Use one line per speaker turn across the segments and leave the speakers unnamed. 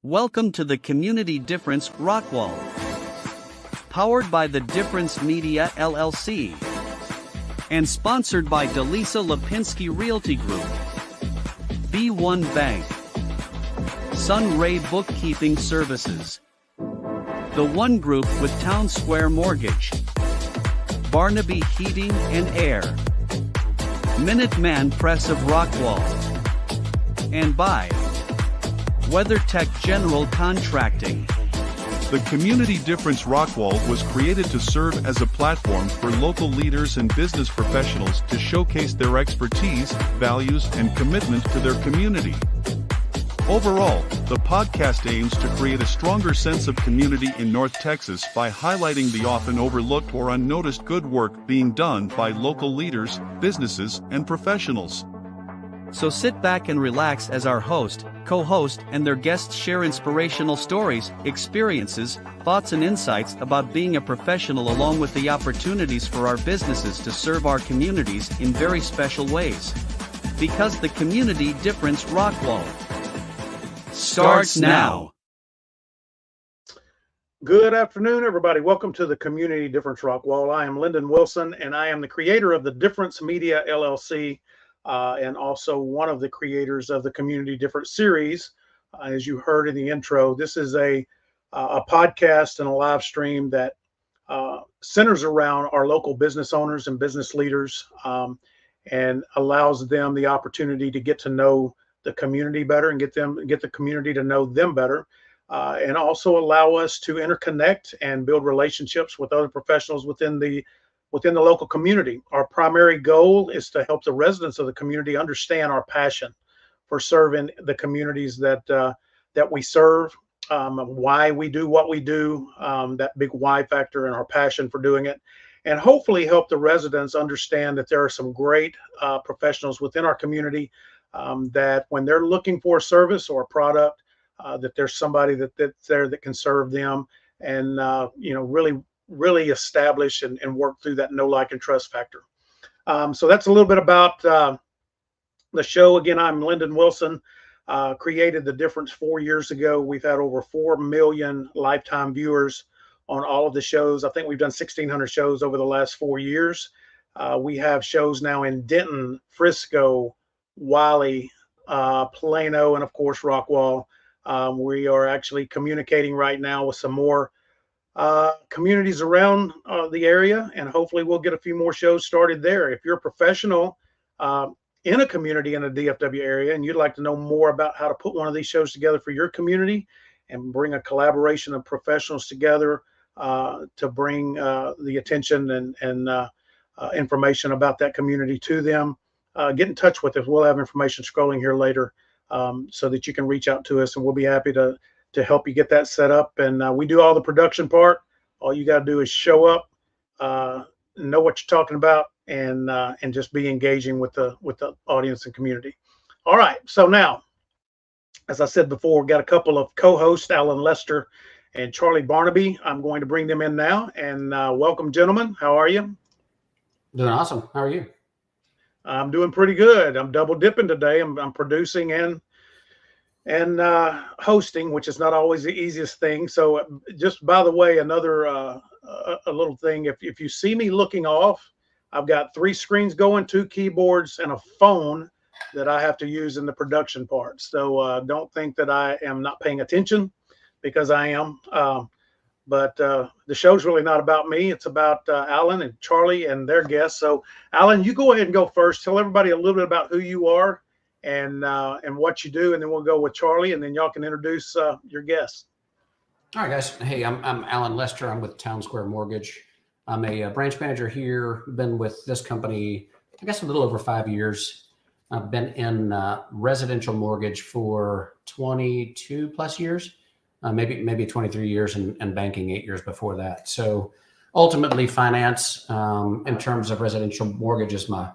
Welcome to the Community Difference Rockwall. Powered by the Difference Media LLC. And sponsored by Delisa Lipinski Realty Group. B1 Bank. Sunray Bookkeeping Services. The One Group with Town Square Mortgage. Barnaby Heating and Air. Minuteman Press of Rockwall. And by WeatherTech General Contracting.
The Community Difference Rockwall was created to serve as a platform for local leaders and business professionals to showcase their expertise, values, and commitment to their community. Overall, the podcast aims to create a stronger sense of community in North Texas by highlighting the often overlooked or unnoticed good work being done by local leaders, businesses, and professionals.
So sit back and relax as our host, co-host, and their guests share inspirational stories, experiences, thoughts, and insights about being a professional, along with the opportunities for our businesses to serve our communities in very special ways. Because the Community Difference Rockwall starts now.
Good afternoon, everybody. Welcome to the Community Difference Rockwall. I am Lendon Wilson, and I am the creator of the Difference Media LLC. And also one of the creators of the Community Difference series. As you heard in the intro, this is a podcast and a live stream that centers around our local business owners and business leaders, and allows them the opportunity to get to know the community better and get the community to know them better, and also allow us to interconnect and build relationships with other professionals within the local community. Our primary goal is to help the residents of the community understand our passion for serving the communities that we serve, why we do what we do, that big why factor, and our passion for doing it, and hopefully help the residents understand that there are some great professionals within our community, that when they're looking for a service or a product, that there's somebody that's there that can serve them, and really establish and work through that know, like, and trust factor. So that's a little bit about the show. Again, I'm Lendon Wilson, created The Difference 4 years ago. We've had over 4 million lifetime viewers on all of the shows. I think we've done 1,600 shows over the last 4 years. We have shows now in Denton, Frisco, Wiley, Plano, and of course, Rockwall. We are actually communicating right now with some more communities around the area, and hopefully we'll get a few more shows started there. If you're a professional in a community in the DFW area and you'd like to know more about how to put one of these shows together for your community and bring a collaboration of professionals together to bring the attention and information about that community to them, get in touch with us. We'll have information scrolling here later, so that you can reach out to us, and we'll be happy to help you get that set up. And we do all the production part. All you got to do is show up, know what you're talking about, and just be engaging with the audience and community. All right. So now, as I said before, we've got a couple of co-hosts, Alan Lester and Charlie Barnaby. I'm going to bring them in now, and welcome, gentlemen. How are you?
Doing awesome. How are you?
I'm doing pretty good. I'm double dipping today. I'm producing and hosting, which is not always the easiest thing. So just by the way, another a little thing, if you see me looking off, I've got 3 screens going, 2 keyboards, and a phone that I have to use in the production part. So don't think that I am not paying attention, because I am. But the show's really not about me. It's about Alan and Charlie and their guests. So Alan, you go ahead and go first. Tell everybody a little bit about who you are and what you do, and then we'll go with Charlie, and then y'all can introduce your guests.
All right, guys. Hey, I'm Alan Lester. I'm with Town Square Mortgage. I'm a branch manager here. Been with this company, I guess, a little over 5 years. I've been in residential mortgage for 22 plus years, maybe 23 years, and banking 8 years before that. So ultimately, finance in terms of residential mortgage is my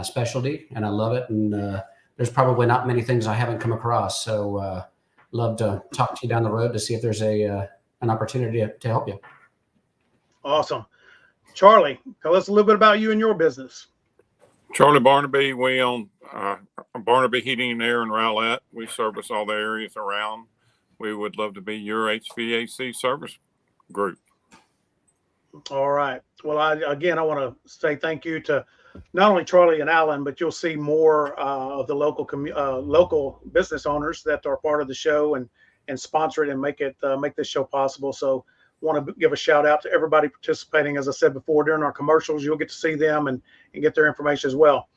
specialty, and I love it. And there's probably not many things I haven't come across. So love to talk to you down the road to see if there's an opportunity to help you.
Awesome. Charlie, tell us a little bit about you and your business.
Charlie Barnaby. We own Barnaby Heating and Air in Rowlett. We service all the areas around. we would love to be your HVAC service group.
All right. Well, I want to say thank you to not only Charlie and Alan, but you'll see more of the local business owners that are part of the show and sponsor it and make this show possible. So want to give a shout out to everybody participating. As I said before, during our commercials, you'll get to see them and get their information as well.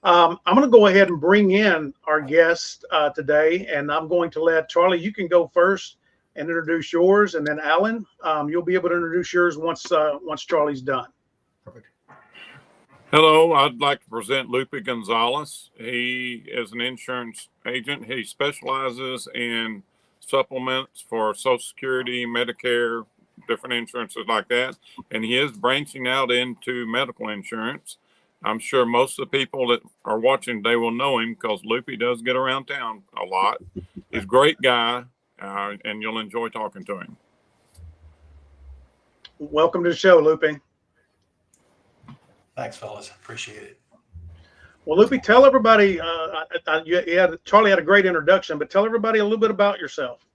I'm going to go ahead and bring in our guest today, and I'm going to let Charlie, you can go first and introduce yours, and then Alan, you'll be able to introduce yours once Charlie's done.
Perfect.
Hello, I'd like to present Lupe Gonzalez. He is an insurance agent. He specializes in supplements for Social Security, Medicare, different insurances like that. And he is branching out into medical insurance. I'm sure most of the people that are watching today will know him because Lupe does get around town a lot. He's a great guy, and you'll enjoy talking to him.
Welcome to the show, Lupe.
Thanks, fellas. Appreciate it.
Well, Lupe, tell everybody, Charlie had a great introduction, but tell everybody a little bit about yourself.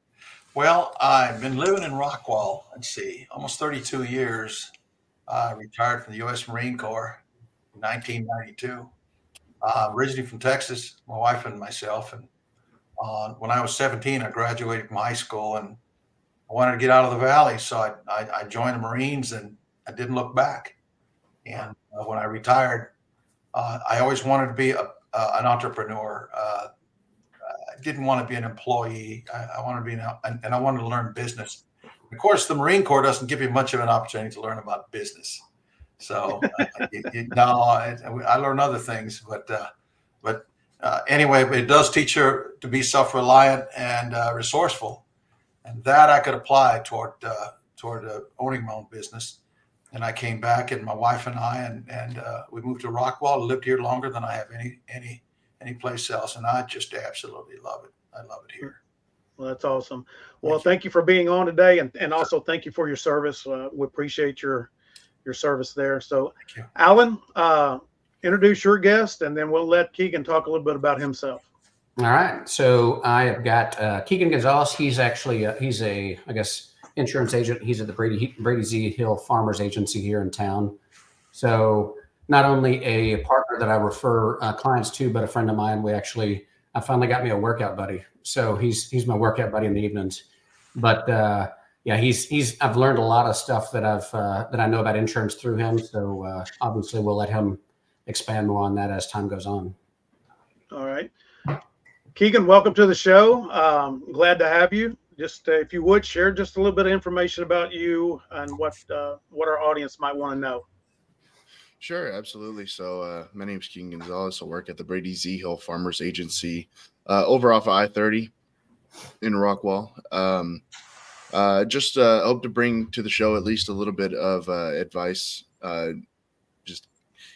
Well, I've been living in Rockwall, almost 32 years. Retired from the U.S. Marine Corps in 1992. Originally from Texas, my wife and myself. And when I was 17, I graduated from high school and I wanted to get out of the Valley. So I joined the Marines and I didn't look back. And when I retired, I always wanted to be an entrepreneur. I didn't want to be an employee. I wanted to be and I wanted to learn business. Of course, the Marine Corps doesn't give you much of an opportunity to learn about business. So I learned other things, but anyway, it does teach you to be self-reliant and resourceful, and that I could apply toward owning my own business. And I came back, and my wife and I, and we moved to Rockwall. Lived here longer than I have any place else, and I just absolutely love it. I love it here.
Well, that's awesome. Well, thank you for being on today, and also thank you for your service. We appreciate your service there. So, Alan, introduce your guest, and then we'll let Keegan talk a little bit about himself.
All right. So I have got Keegan Gonzalez. He's actually he's a insurance agent. He's at the Brady Z Hill Farmers Agency here in town. So not only a partner that I refer clients to, but a friend of mine. I finally got me a workout buddy. So he's my workout buddy in the evenings. But I've learned a lot of stuff that I know about insurance through him. So obviously we'll let him expand more on that as time goes on.
All right. Keegan, welcome to the show. Glad to have you. Just if you would share just a little bit of information about you and what our audience might want to know.
Sure, absolutely. So my name is Keegan Gonzalez. I work at the Brady Z Hill Farmers Agency over off of I-30 in Rockwall. Just hope to bring to the show at least a little bit of advice just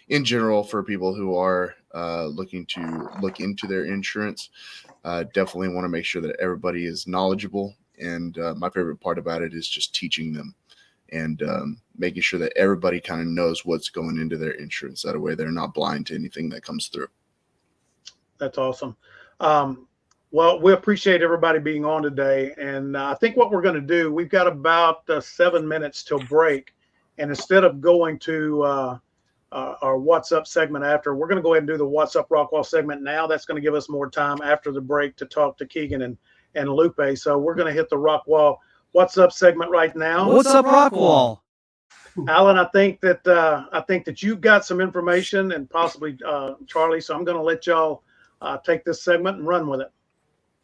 in general for people who are looking to look into their insurance. Definitely want to make sure that everybody is knowledgeable. And my favorite part about it is just teaching them and making sure that everybody kind of knows what's going into their insurance. That way they're not blind to anything that comes through.
That's awesome. Well, we appreciate everybody being on today. And I think what we're going to do, we've got about 7 minutes till break. And instead of going to our What's Up segment after, we're going to go ahead and do the What's Up Rockwall segment now. That's going to give us more time after the break to talk to Keegan and Lupe. So we're going to hit the Rockwall What's Up segment right now.
What's up, Rockwall?
Alan, I think that you've got some information, and possibly Charlie. So I'm going to let y'all take this segment and run with it.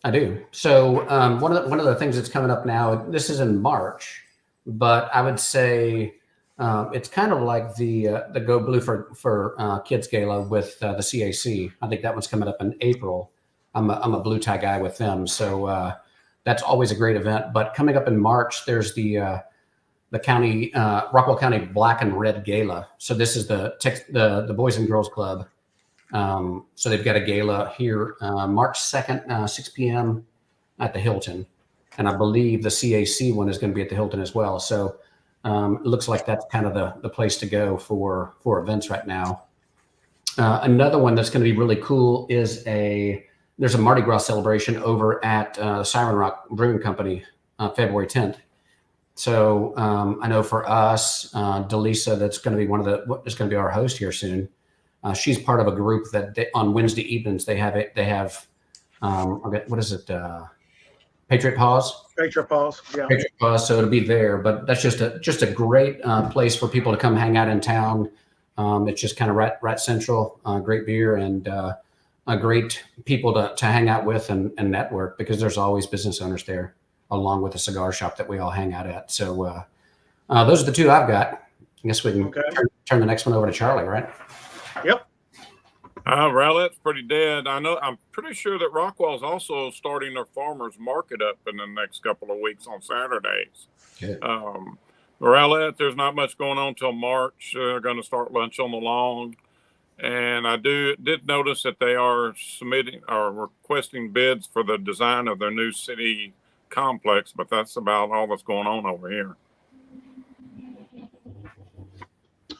I do. So one of the things that's coming up now, this is in March, but I would say it's kind of like the Go Blue for Kids Gala with the CAC. I think that one's coming up in April. I'm a blue tie guy with them, so that's always a great event. But coming up in March, there's the county Rockwall County Black and Red Gala. So this is the Boys and Girls Club. So they've got a gala here March 2nd, 6 p.m. at the Hilton. And I believe the CAC one is going to be at the Hilton as well. So it looks like that's kind of the place to go for events right now. Another one that's going to be really cool is there's a Mardi Gras celebration over at Siren Rock Brewing Company, February 10th. So I know for us, Delisa, that's going to be is going to be our host here soon. She's part of a group that on Wednesday evenings they have what is it? Patriot Paws.
Patriot Paws, yeah.
Patriot Paws. So it'll be there, but that's just a great place for people to come hang out in town. It's just kind of right central. Great beer and great people to hang out with and network, because there's always business owners there, along with a cigar shop that we all hang out at. So those are the two I've got. I guess we can turn the next one over to Charlie, right?
Yep.
Rowlett's pretty dead. I'm pretty sure that Rockwall's also starting their farmers market up in the next couple of weeks on Saturdays.
Good.
Rowlett, there's not much going on till March. They're going to start lunch on the lawn. And I did notice that they are requesting bids for the design of their new city complex, but that's about all that's going on over here.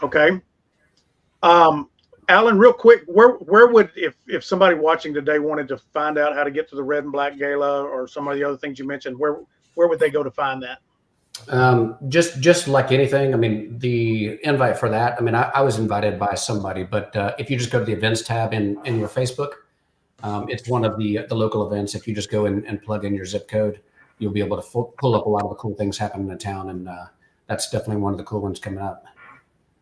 Okay. Alan, real quick, where would, if somebody watching today wanted to find out how to get to the Red and Black Gala or some of the other things you mentioned, where would they go to find that?
Just like anything, I mean, the invite for that, I mean, I was invited by somebody, but if you just go to the events tab in your Facebook, it's one of the local events. If you just go and plug in your zip code, you'll be able to pull up a lot of the cool things happening in town. And that's definitely one of the cool ones coming up.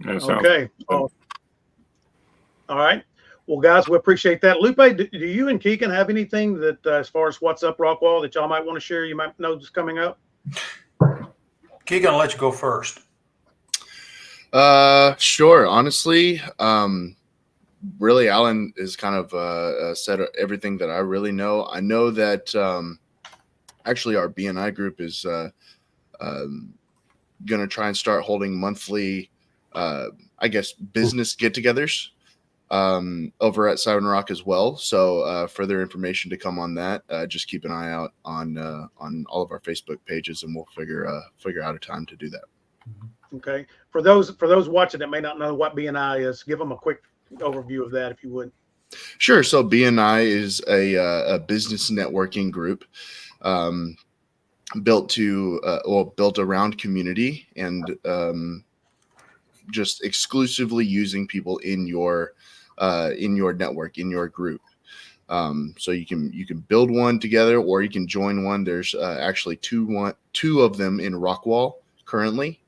Okay. All right. Well, guys, we appreciate that. Lupe, do you and Keegan have anything that, as far as what's up Rockwall, that y'all might want to share? You might know is coming up.
Keegan, I'll let you go first.
Sure. Honestly, really, Alan is kind of said everything that I really know. I know that actually our BNI group is going to try and start holding monthly, I guess, business get-togethers over at Siren Rock as well. So further information to come on that. Just keep an eye out on all of our Facebook pages, and we'll figure out a time to do that.
Okay. For those watching that may not know what BNI is, give them a quick overview of that, if you would.
Sure. So BNI is a business networking group built around community and just exclusively using people in your network, in your group. So you can build one together, or you can join one. There's actually two of them in Rockwall currently,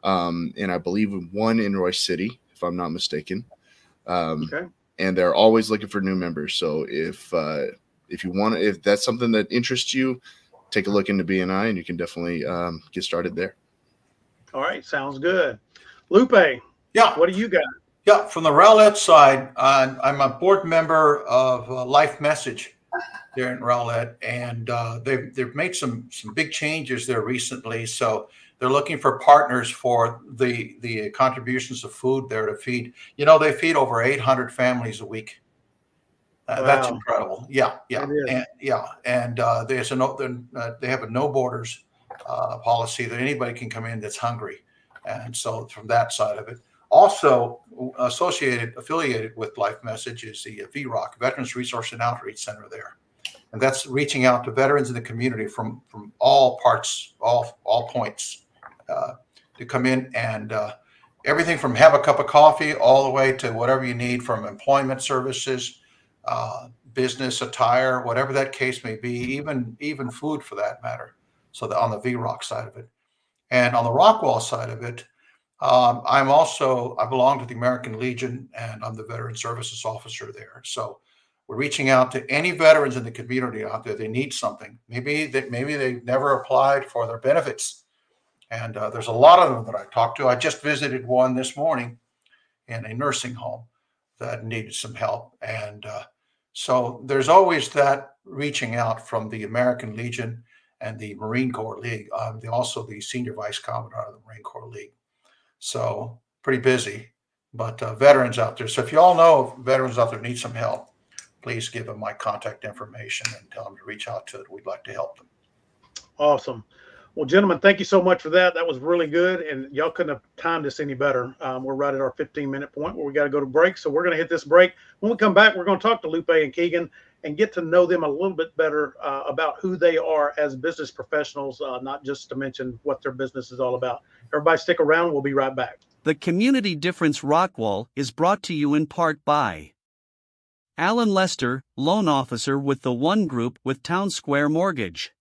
and I believe one in Royce City, if I'm not mistaken. Okay. And they're always looking for new members. So if that's something that interests you, take a look into BNI, and you can definitely get started there.
All right, sounds good. Lupe,
yeah,
what do you got?
Yeah, from the Rowlett side, I'm a board member of Life Message there in Rowlett, and they've made some big changes there recently. So they're looking for partners for the contributions of food there to feed. You know, they feed over 800 families a week. Wow. That's incredible. Yeah. And they have a no borders policy that anybody can come in that's hungry. And so from that side of it. Also affiliated with Life Message is the VROC, Veterans Resource and Outreach Center there. And that's reaching out to veterans in the community from all parts, all points to come in and everything from have a cup of coffee all the way to whatever you need from employment services, business attire, whatever that case may be, even food for that matter. So on the VROC side of it. And on the Rockwall side of it, I belong to the American Legion, and I'm the Veteran Services Officer there. So we're reaching out to any veterans in the community out there. They need something. Maybe they've never applied for their benefits. And there's a lot of them that I talked to. I just visited one this morning in a nursing home that needed some help. And so there's always that reaching out from the American Legion and the Marine Corps League. I'm also the Senior Vice Commandant of the Marine Corps League. So pretty busy, but veterans out there. So if you all know veterans out there need some help, please give them my contact information and tell them to reach out to it. We'd like to help them.
Awesome. Well, gentlemen, thank you so much for that. That was really good, and y'all couldn't have timed this any better. We're right at our 15-minute point where we got to go to break, so we're going to hit this break. When we come back, we're going to talk to Lupe and Keegan and get to know them a little bit better about who they are as business professionals, not just to mention what their business is all about. Everybody stick around. We'll be right back.
The Community Difference Rockwall is brought to you in part by Alan Lester, loan officer with the One Group with Town Square Mortgage.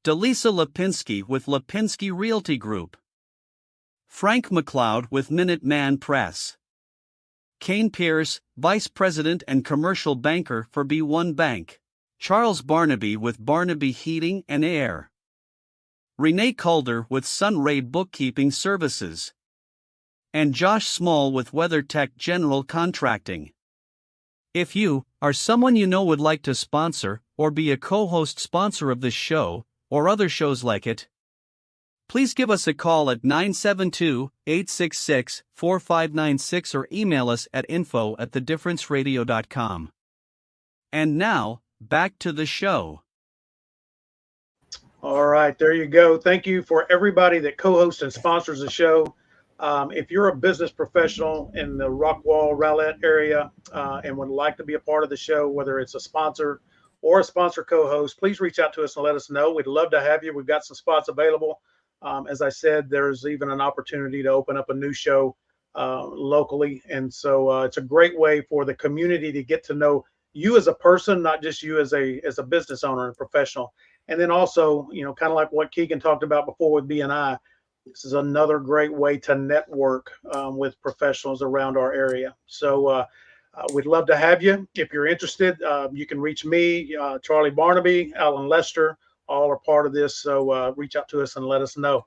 Delisa Lipinski with Lipinski Realty Group. Frank McLeod with Minuteman Press. Kane Pierce, Vice President and Commercial Banker for B1 Bank. Charles Barnaby with Barnaby Heating and Air. Renee Calder with Sunray Bookkeeping Services. And Josh Small with WeatherTech General Contracting. If you, or someone you know would like to sponsor, or be a co-host sponsor of this show, or other shows like it, please give us a call at 972-866-4596 or email us at info@thedifferenceradio.com. And now, back to the show.
All right, there you go. Thank you for everybody that co-hosts and sponsors the show. If you're a business professional in the Rockwall, Rowlett area and would like to be a part of the show, whether it's a sponsor or a sponsor co-host, please reach out to us and let us know. We'd love to have you. We've got some spots available. As I said, there's even an opportunity to open up a new show locally. And so it's a great way for the community to get to know you as a person, not just you as a business owner and professional. And then also, you know, kind of like what Keegan talked about before with BNI, this is another great way to network with professionals around our area. So we'd love to have you. If you're interested, you can reach me, Charlie Barnaby, Alan Lester, all are part of this. So reach out to us and let us know.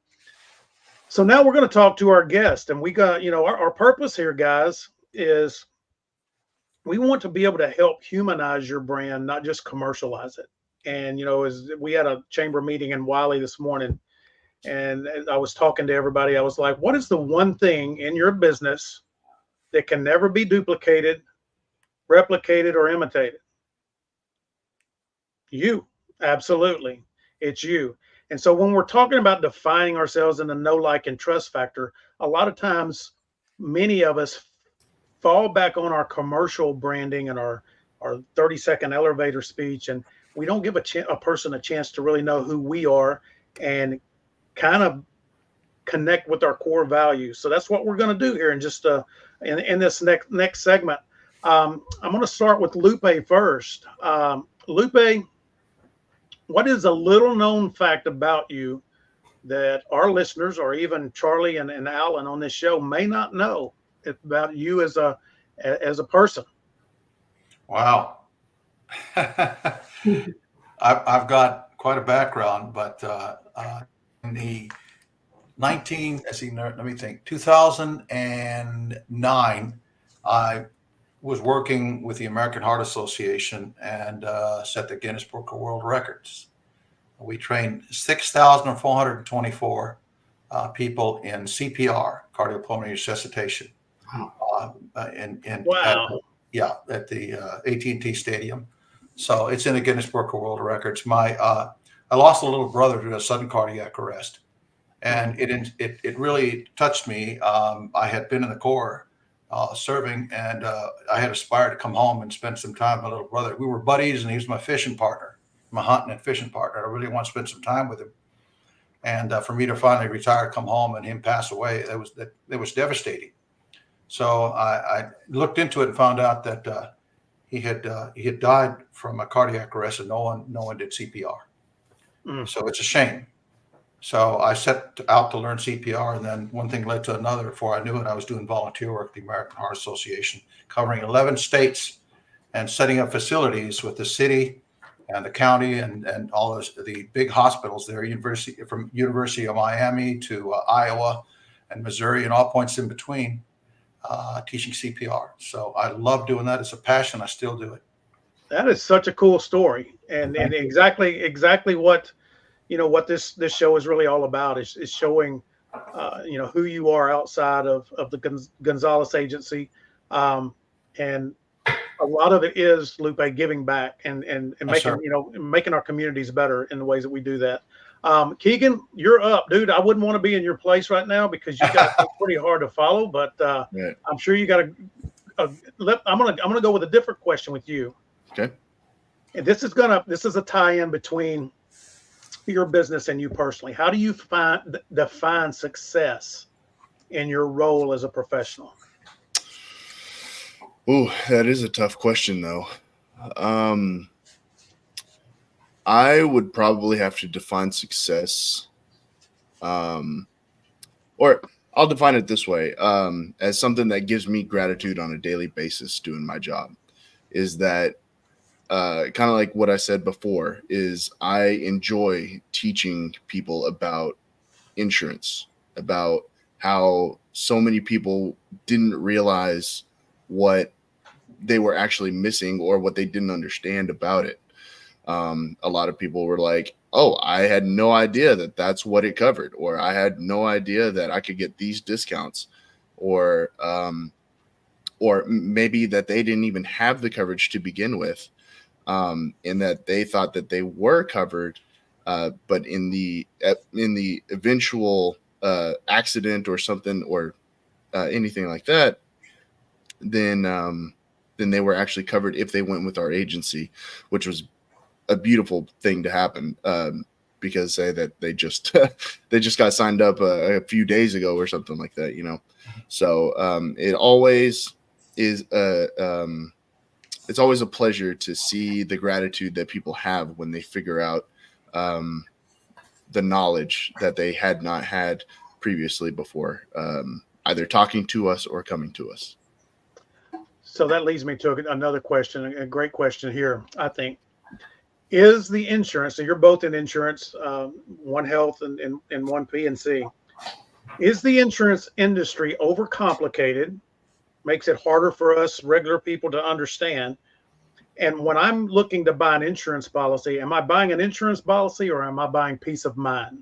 So now we're going to talk to our guest. And we got, you know, our purpose here, guys, is we want to be able to help humanize your brand, not just commercialize it. And, you know, as we had a chamber meeting in Wiley this morning, and I was talking to everybody. I was like, what is the one thing in your business that can never be duplicated, replicated, or imitated? You. Absolutely. It's you. And so when we're talking about defining ourselves in the know, like, and trust factor, a lot of times, many of us fall back on our commercial branding and our 30-second elevator speech, and we don't give a person a chance to really know who we are and kind of connect with our core values. So that's what we're going to do here in just in this next segment. I'm going to start with Lupe first. Lupe, what is a little known fact about you that our listeners or even Charlie and Alan on this show may not know about you as a person?
Wow. I've got quite a background, but in the 2009, I was working with the American Heart Association and set the Guinness Book of World Records. We trained 6,424 people in CPR, cardiopulmonary resuscitation.
Wow.
At the AT&T Stadium. So it's in the Guinness Book of World Records. I lost a little brother to a sudden cardiac arrest, and it really touched me. I had been in the Corps serving, and I had aspired to come home and spend some time with my little brother. We were buddies, and he was my fishing partner, my hunting and fishing partner. I really want to spend some time with him. And for me to finally retire, come home, and him pass away, it was devastating. So I looked into it and found out that he had died from a cardiac arrest, and no one did CPR. So it's a shame. So I set out to learn CPR, and then one thing led to another. Before I knew it, I was doing volunteer work at the American Heart Association, covering 11 states and setting up facilities with the city and the county and all the big hospitals there, from University of Miami to Iowa and Missouri and all points in between, teaching CPR. So I love doing that. It's a passion. I still do it.
That is such a cool story, and exactly what what this show is really all about is showing who you are outside of the Gonzalez Agency, and a lot of it is, Lupe, giving back and making making our communities better in the ways that we do that. Keegan, you're up, dude. I wouldn't want to be in your place right now because you got pretty hard to follow, but
Right.
I'm sure you got I'm gonna go with a different question with you.
Okay.
And this is a tie-in between your business and you personally. How do you define success in your role as a professional?
Oh, that is a tough question, though. I would probably have to define success, or I'll define it this way, as something that gives me gratitude on a daily basis doing my job. Is that kind of like what I said before, is I enjoy teaching people about insurance, about how so many people didn't realize what they were actually missing or what they didn't understand about it. A lot of people were like, oh, I had no idea that that's what it covered, or I had no idea that I could get these discounts, or maybe that they didn't even have the coverage to begin with. And that they thought that they were covered, but in the eventual accident or something, or anything like that, then they were actually covered if they went with our agency, which was a beautiful thing to happen, because say that they just they just got signed up a few days ago or something like that, you know. So it always is it's always a pleasure to see the gratitude that people have when they figure out the knowledge that they had not had previously before, either talking to us or coming to us.
So that leads me to another question, a great question here, I think. Is the insurance, so you're both in insurance, one health and one P&C, is the insurance industry overcomplicated, makes it harder for us regular people to understand? And when I'm looking to buy an insurance policy, am I buying an insurance policy or am I buying peace of mind?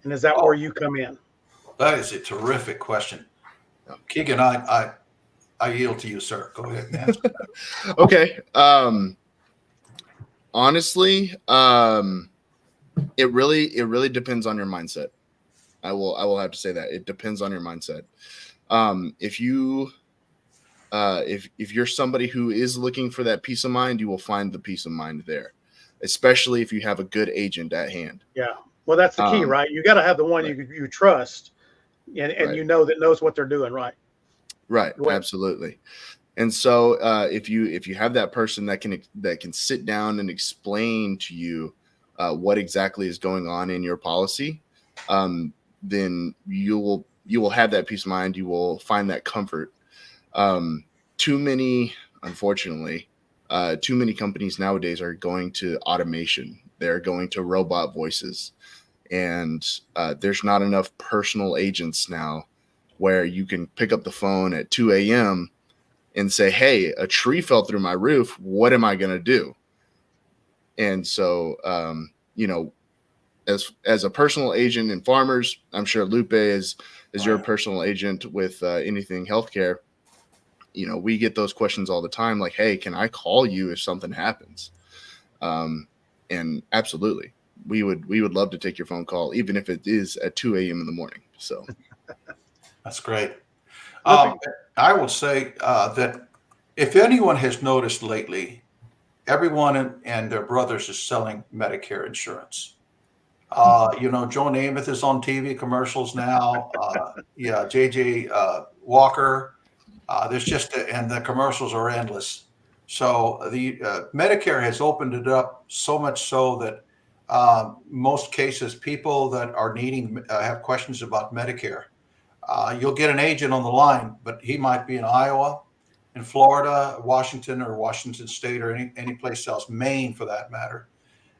And is that where you come in?
That is a terrific question. Keegan, I yield to you, sir. Go ahead and answer that.
Okay. Honestly, it really depends on your mindset. I will have to say that it depends on your mindset. If you're somebody who is looking for that peace of mind, you will find the peace of mind there, especially if you have a good agent at hand.
Yeah. Well, that's the key, right? You got to have the one
right.
you trust and
right.
you know that knows what they're doing, right?
Right. Absolutely. And so if you have that person that can sit down and explain to you what exactly is going on in your policy, then you will have that peace of mind. You will find that comfort. Unfortunately, too many companies nowadays are going to automation. They're going to robot voices, and there's not enough personal agents now where you can pick up the phone at 2 a.m. and say, hey, a tree fell through my roof. What am I going to do? And so, as a personal agent in farmers, I'm sure Lupe is your personal agent with anything healthcare. You know, we get those questions all the time, like, hey, can I call you if something happens? And absolutely, we would love to take your phone call, even if it is at 2 a.m. in the morning. So
that's great. I will say that if anyone has noticed lately, everyone and their brothers is selling Medicare insurance. Joe Namath is on TV commercials now. JJ Walker. There's and the commercials are endless. So the Medicare has opened it up so much so that most cases, people that are needing have questions about Medicare. You'll get an agent on the line, but he might be in Iowa, in Florida, Washington, or Washington State, or any place else, Maine for that matter.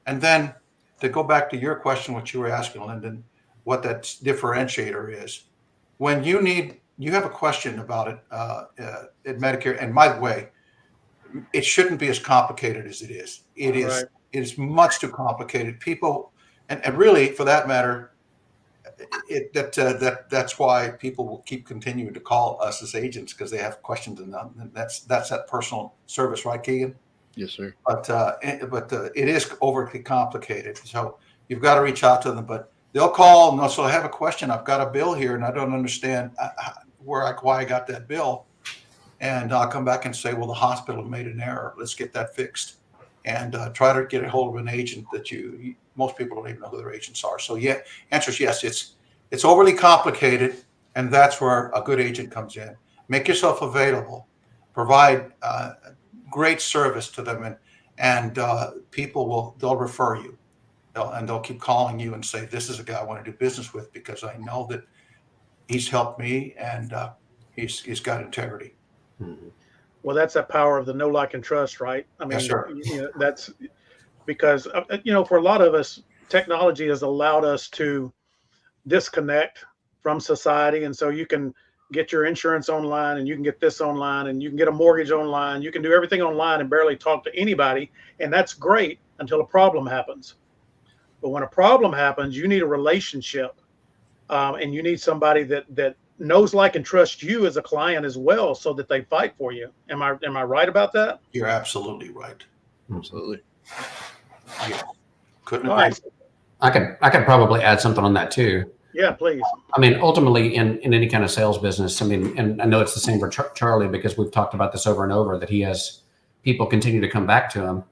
And then to go back to your question, what you were asking, Lendon, what that differentiator is. When you have a question about it at Medicare, and by the way, it shouldn't be as complicated as it is. It is. Right. It is much too complicated. People, and really, for that matter, that's why people will keep continuing to call us as agents, because they have questions, and that's that personal service, right, Keegan?
Yes, sir.
But it is overly complicated. So you've got to reach out to them. But they'll call and they'll say, I have a question. I've got a bill here and I don't understand why I got that bill. And I'll come back and say, well, the hospital made an error. Let's get that fixed. And try to get a hold of an agent that most people don't even know who their agents are. So yeah, answer is yes. It's overly complicated, and that's where a good agent comes in. Make yourself available, provide great service to them, and people they'll refer you, they'll keep calling you and say, this is a guy I want to do business with because I know that he's helped me and he's got integrity.
Mm-hmm.
Well, that's that power of the know, like, and trust, right? I mean,
Yes, sir.
That's because, for a lot of us, technology has allowed us to disconnect from society. And so you can get your insurance online and you can get this online and you can get a mortgage online. You can do everything online and barely talk to anybody. And that's great until a problem happens. But when a problem happens, you need a relationship and you need somebody that knows, like, and trusts you as a client as well, so that they fight for you. Am I right about that?
You're absolutely right.
Absolutely.
Yeah. Couldn't
All
agree.
right.
I could probably add something on that too.
Yeah, please.
I mean, ultimately, in any kind of sales business, I mean, and I know it's the same for Charlie, because we've talked about this over and over, that he has people continue to come back to him.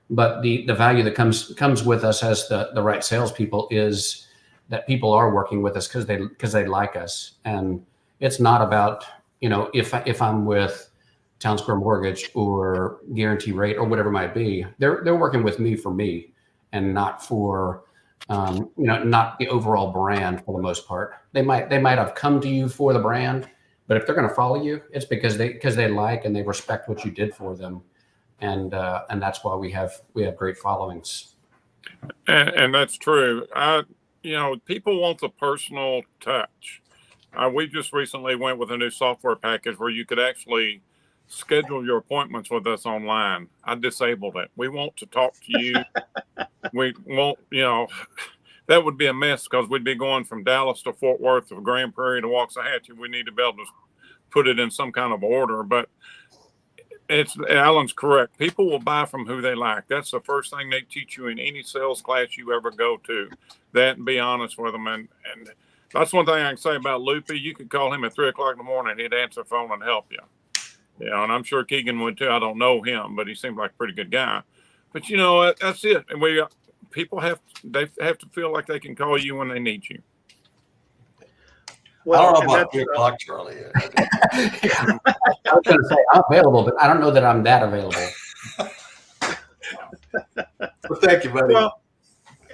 But the value that comes with us as the right salespeople is that people are working with us because they like us. And it's not about, if I'm with Town Square Mortgage or Guarantee Rate or whatever it might be, they're working with me for me and not for not the overall brand for the most part. They might have come to you for the brand, but if they're going to follow you, it's because they like and they respect what you did for them. And that's why we have great followings.
And that's true. People want the personal touch. We just recently went with a new software package where you could actually schedule your appointments with us online. I disabled it. We want to talk to you. We won't, that would be a mess because we'd be going from Dallas to Fort Worth to Grand Prairie to Waxahachie. We need to be able to put it in some kind of order, but Alan's correct. People will buy from who they like. That's the first thing they teach you in any sales class you ever go to. That, and be honest with them. And that's one thing I can say about Loopy. You could call him at 3:00 in the morning. He'd answer the phone and help you. And I'm sure Keegan would too. I don't know him, but he seems like a pretty good guy. But that's it. And people have to feel like they can call you when they need you.
Well, I don't know about 3:00, Charlie.
I was going to say I'm available, but I don't know that I'm that available.
Well, thank you, buddy.
Well,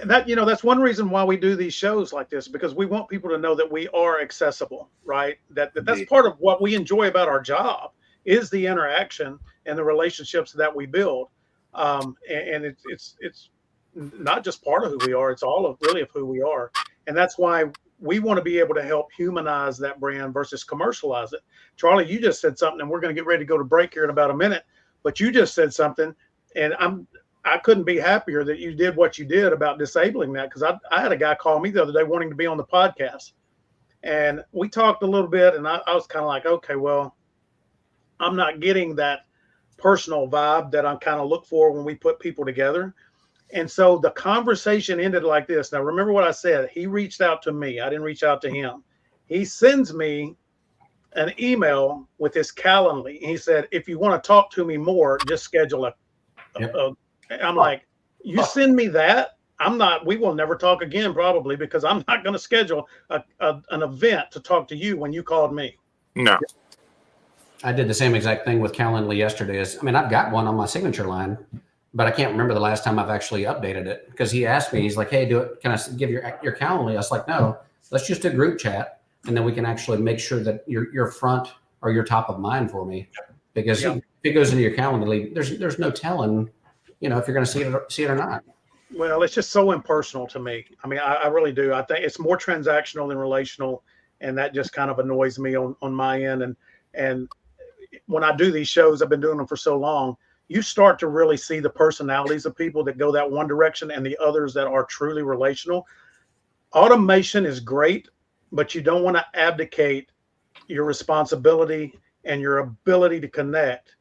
that's one reason why we do these shows like this, because we want people to know that we are accessible, right? That's part of what we enjoy about our job is the interaction and the relationships that we build. And it's not just part of who we are, it's all of who we are. And that's why we want to be able to help humanize that brand versus commercialize it. Charlie, you just said something, and we're going to get ready to go to break here in about a minute, but you just said something, and I couldn't be happier that you did what you did about disabling that, because I had a guy call me the other day wanting to be on the podcast, and we talked a little bit, and I was kind of like, okay, well, I'm not getting that personal vibe that I kind of look for when we put people together. And so the conversation ended like this. Now, remember what I said. He reached out to me. I didn't reach out to him. He sends me an email with his Calendly. He said, if you want to talk to me more, just schedule I'm like, you send me that? We will never talk again, probably, because I'm not going to schedule an event to talk to you when you called me.
No.
I did the same exact thing with Calendly yesterday. I've got one on my signature line, but I can't remember the last time I've actually updated it, because he asked me, he's like, hey, can I give your Calendly? I was like, no, let's just do group chat. And then we can actually make sure that you're front or you're top of mind for me, because if it goes into your Calendly, there's no telling, if you're going to see it or not.
Well, it's just so impersonal to me. I mean, I really do. I think it's more transactional than relational, and that just kind of annoys me on my end. And when I do these shows, I've been doing them for so long, you start to really see the personalities of people that go that one direction and the others that are truly relational. Automation is great, but you don't want to abdicate your responsibility and your ability to connect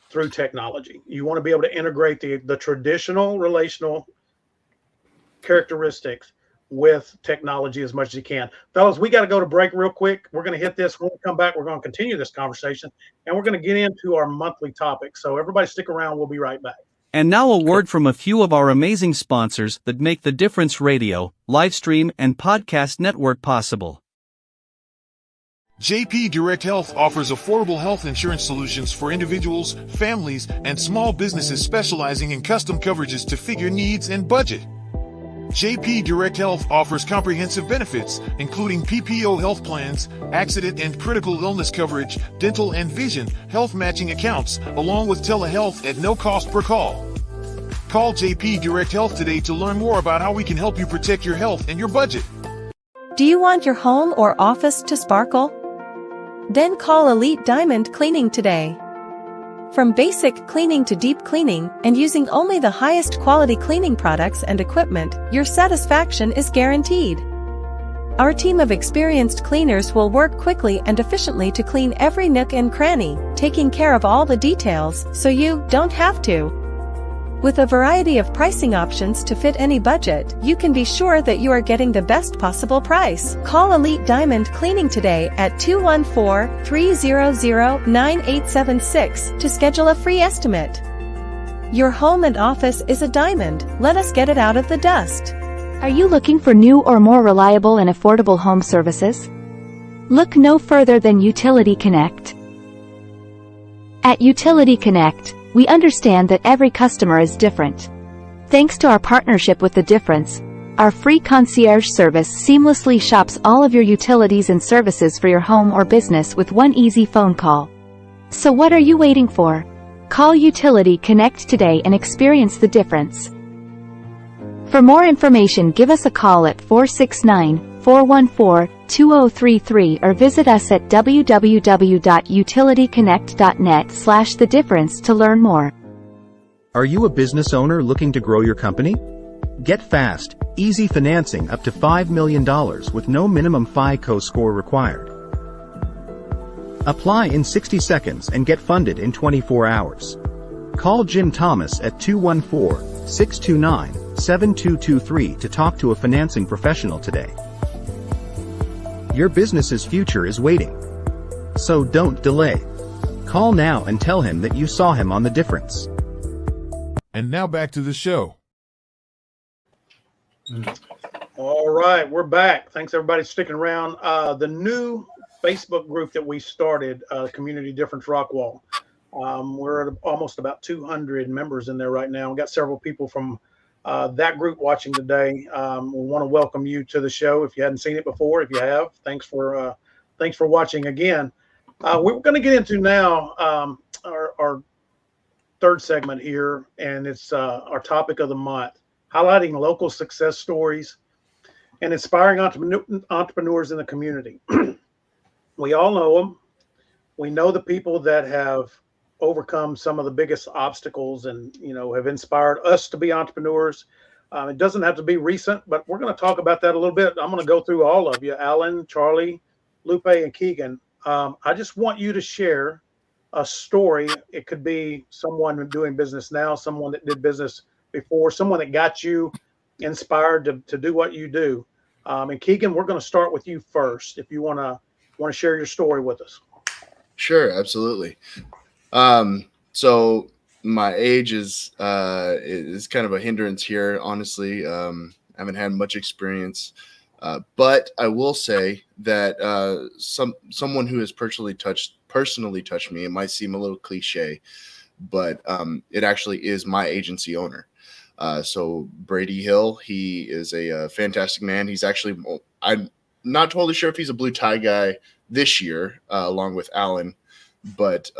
through technology. You want to be able to integrate the traditional relational characteristics with technology as much as you can. Fellas, we got to go to break real quick. We're going to hit this. When we come back, we're going to continue this conversation, and we're going to get into our monthly topic. So everybody stick around. We'll be right back.
And now a word from a few of our amazing sponsors that make the Difference Radio, live stream, and podcast network possible.
JP Direct Health offers affordable health insurance solutions for individuals, families, and small businesses specializing in custom coverages to fit your needs and budget. JP Direct Health offers comprehensive benefits, including PPO health plans, accident and critical illness coverage, dental and vision, health matching accounts, along with telehealth at no cost per call. Call JP Direct Health today to learn more about how we can help you protect your health and your budget.
Do you want your home or office to sparkle? Then call Elite Diamond Cleaning today. From basic cleaning to deep cleaning, and using only the highest quality cleaning products and equipment, your satisfaction is guaranteed. Our team of experienced cleaners will work quickly and efficiently to clean every nook and cranny, taking care of all the details so you don't have to. With a variety of pricing options to fit any budget, you can be sure that you are getting the best possible price. Call Elite Diamond Cleaning today at 214-300-9876 to schedule a free estimate. Your home and office is a diamond. Let us get it out of the dust.
Are you looking for new or more reliable and affordable home services? Look no further than Utility Connect. At Utility Connect, we understand that every customer is different. Thanks to our partnership with The Difference, our free concierge service seamlessly shops all of your utilities and services for your home or business with one easy phone call. So what are you waiting for? Call Utility Connect today and experience the difference. For more information, give us a call at 469-414-2033 or visit us at www.utilityconnect.net/thedifference to learn more.
Are you a business owner looking to grow your company? Get fast, easy financing up to $5 million with no minimum FICO score required. Apply in 60 seconds and get funded in 24 hours. Call Jim Thomas at 214-629-7223 to talk to a financing professional today. Your business's future is waiting. So don't delay. Call now and tell him that you saw him on The Difference.
And now back to the show.
All right, we're back. Thanks everybody sticking around. The new Facebook group that we started, Community Difference Rockwall. We're at almost about 200 members in there right now. We've got several people from that group watching today. We want to welcome you to the show. If you hadn't seen it before, if you have, thanks for watching again. We're going to get into now our third segment here, and it's our topic of the month, highlighting local success stories and inspiring entrepreneurs in the community. We all know them. We know the people that have overcome some of the biggest obstacles and, have inspired us to be entrepreneurs. It doesn't have to be recent, but we're going to talk about that a little bit. I'm going to go through all of you, Alan, Charlie, Lupe, and Keegan. I just want you to share a story. It could be someone doing business now, someone that did business before, someone that got you inspired to do what you do. And Keegan, we're going to start with you first. If you want to share your story with us.
Sure, absolutely. So my age is kind of a hindrance here. Honestly, I haven't had much experience, but I will say that someone who has personally touched me. It might seem a little cliche, but it actually is my agency owner. So Brady Hill, he is a fantastic man. He's actually, I'm not totally sure if he's a blue tie guy this year, along with Alan, but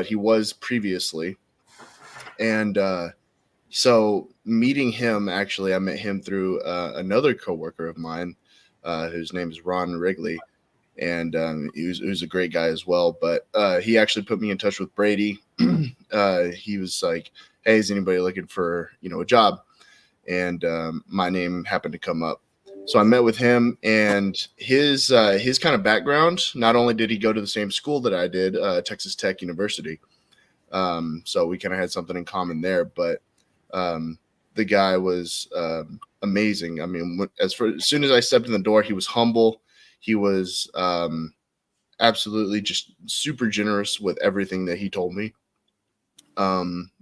he was previously. And so meeting him, actually, I met him through another coworker of mine, whose name is Ron Wrigley. And he was a great guy as well. But he actually put me in touch with Brady. He was like, hey, is anybody looking for, a job? And my name happened to come up. So I met with him, and his kind of background, not only did he go to the same school that I did, Texas Tech University. So we kind of had something in common there, but the guy was amazing. I mean, as soon as I stepped in the door, he was humble. He was absolutely just super generous with everything that he told me,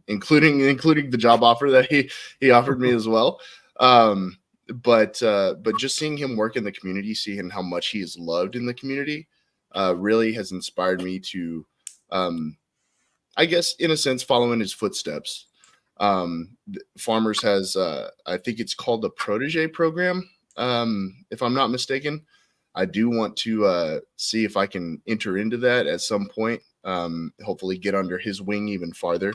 including the job offer that he offered me as well. But just seeing him work in the community, seeing how much he is loved in the community, really has inspired me to, I guess, in a sense, follow in his footsteps. Farmers has, I think it's called the Protege program, if I'm not mistaken. I do want to see if I can enter into that at some point, hopefully get under his wing even farther.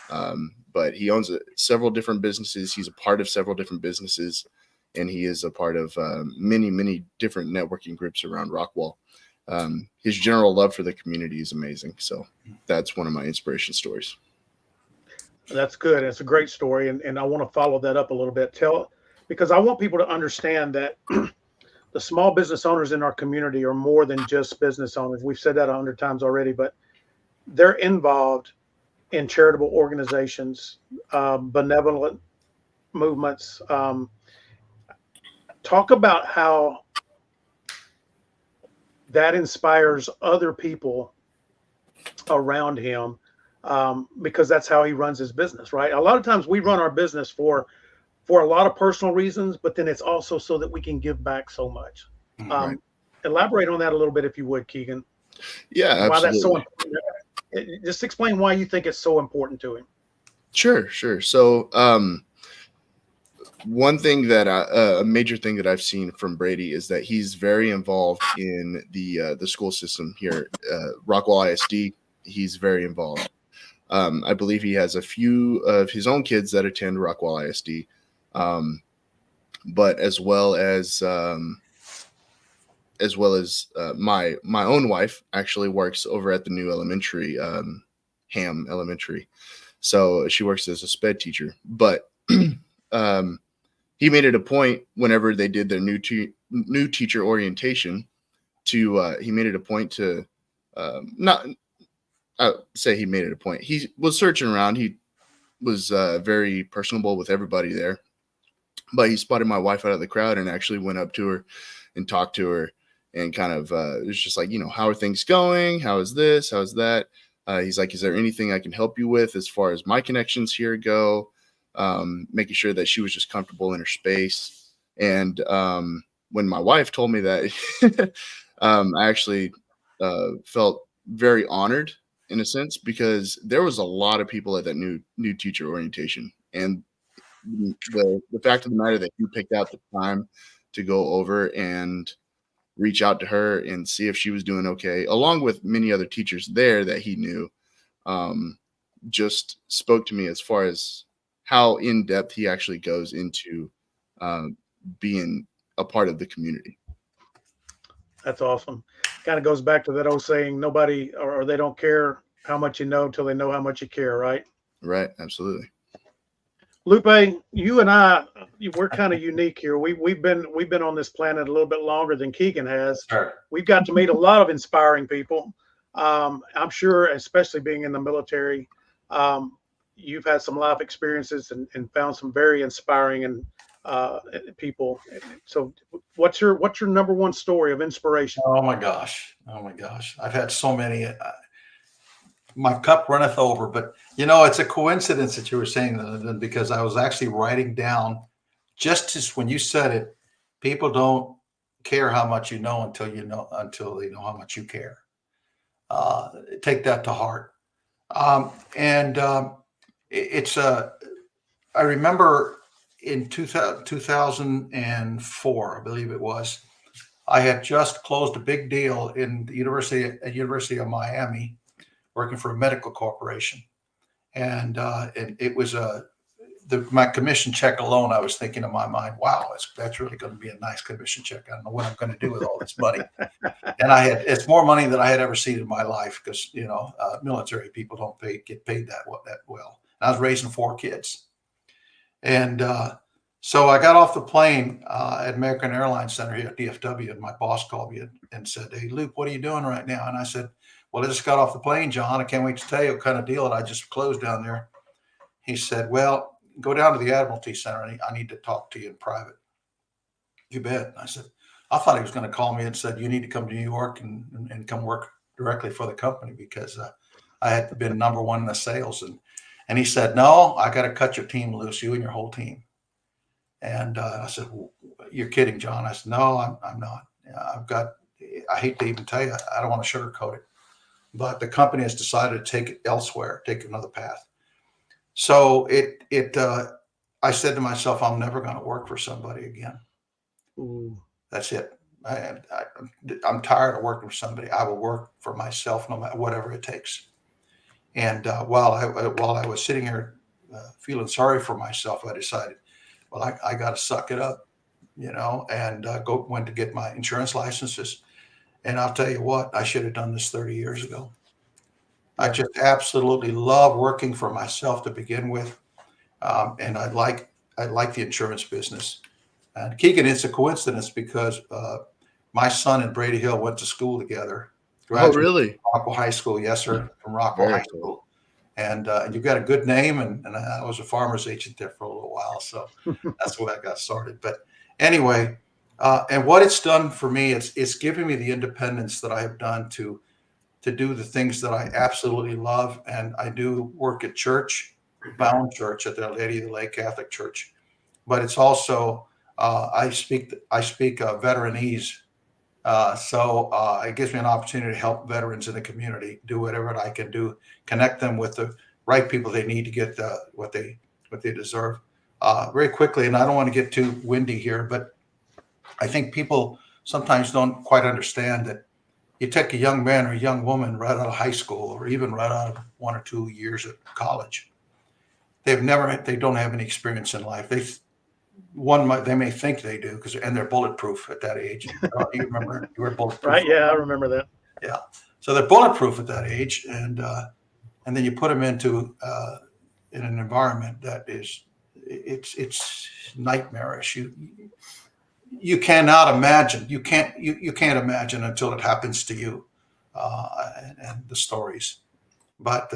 But he owns several different businesses. He's a part of several different businesses, and he is a part of many, many different networking groups around Rockwall. His general love for the community is amazing. So that's one of my inspiration stories.
That's good. It's a great story. And I want to follow that up a little bit. Because I want people to understand that the small business owners in our community are more than just business owners. We've said that 100 times already, but they're involved in charitable organizations, benevolent movements. Talk about how that inspires other people around him, because that's how he runs his business, right? A lot of times we run our business for a lot of personal reasons, but then it's also so that we can give back so much.
Right.
Elaborate on that a little bit, if you would, Keegan.
Yeah, absolutely.
Why that's so important. Just explain why you think it's so important to him.
Sure. So, one thing that a major thing that I've seen from Brady is that he's very involved in the school system here, Rockwall ISD. He's very involved. I believe he has a few of his own kids that attend Rockwall ISD, but as well as my own wife actually works over at the new elementary, Ham Elementary. So she works as a sped teacher, but he made it a point whenever they did their new teacher orientation to he made it a point to not say he made it a point. He was searching around. He was very personable with everybody there, but he spotted my wife out of the crowd and actually went up to her and talked to her and kind of it was just like, how are things going? How is this? How is that? He's like, is there anything I can help you with as far as my connections here go? Making sure that she was just comfortable in her space. And when my wife told me that, I actually felt very honored in a sense, because there was a lot of people at that new teacher orientation. And the fact of the matter that you picked out the time to go over and reach out to her and see if she was doing okay, along with many other teachers there that he knew, just spoke to me as far as how in depth he actually goes into being a part of the community.
That's awesome. Kind of goes back to that old saying, nobody or they don't care how much you know till they know how much you care, right?
Right. Absolutely.
Lupe, you and I, we're kind of unique here. We've been on this planet a little bit longer than Keegan has.
Sure.
We've got to meet a lot of inspiring people. I'm sure, especially being in the military, you've had some life experiences and found some very inspiring and people. So what's your number one story of inspiration?
Oh my gosh. I've had so many. My cup runneth over, but it's a coincidence that you were saying that, because I was actually writing down just as when you said it, people don't care how much you know until they know how much you care. Take that to heart. I remember in 2004, I believe it was, I had just closed a big deal in the University of Miami, working for a medical corporation. And it was my commission check alone. I was thinking in my mind, wow, that's really going to be a nice commission check. I don't know what I'm going to do with all this money. And it's more money than I had ever seen in my life, because, military people don't get paid that well. And I was raising 4 kids. And so I got off the plane at American Airlines Center here at DFW, and my boss called me and said, "Hey, Luke, what are you doing right now?" And I said, "Well, I just got off the plane, John. I can't wait to tell you what kind of deal that I just closed down there." He said, "Well, go down to the Admiralty Center. I need to talk to you in private. You bet. And I said, I thought he was going to call me and said, you need to come to New York and come work directly for the company, because I had been number one in the sales. And he said, no, I got to cut your team loose, you and your whole team. And I said, well, you're kidding, John. I said, no, I'm not. I hate to even tell you, I don't want to sugarcoat it, but the company has decided to take it elsewhere, take another path. So I said to myself, I'm never going to work for somebody again.
Ooh.
That's it. I'm tired of working for somebody. I will work for myself, no matter whatever it takes. And while I was sitting here feeling sorry for myself, I decided, well, I got to suck it up, and went to get my insurance licenses. And I'll tell you what, I should have done this 30 years ago. I just absolutely love working for myself to begin with, and I like the insurance business. And Keegan, it's a coincidence because my son and Brady Hill went to school together.
Oh, really?
Rockwall High School, yes, sir, from Rockwall High School. And you've got a good name, and I was a farmer's agent there for a little while, so that's the way I got started. But anyway, and what it's done for me, it's given me the independence that I have done to do the things that I absolutely love. And I do work at church, Bound Church, at the Lady of the Lake Catholic Church, but it's also I speak veteranese. So it gives me an opportunity to help veterans in the community, do whatever I can do, connect them with the right people they need to get what they deserve. Very quickly, and I don't want to get too windy here, but I think people sometimes don't quite understand that you take a young man or a young woman right out of high school, or even right out of 1 or 2 years at college. They don't have any experience in life. They may think they do and they're bulletproof at that age. You remember you were bulletproof,
right? Yeah, I remember that.
Yeah, so they're bulletproof at that age, and then you put them into in an environment that is it's nightmarish. You cannot imagine. You can't imagine until it happens to you, and the stories. But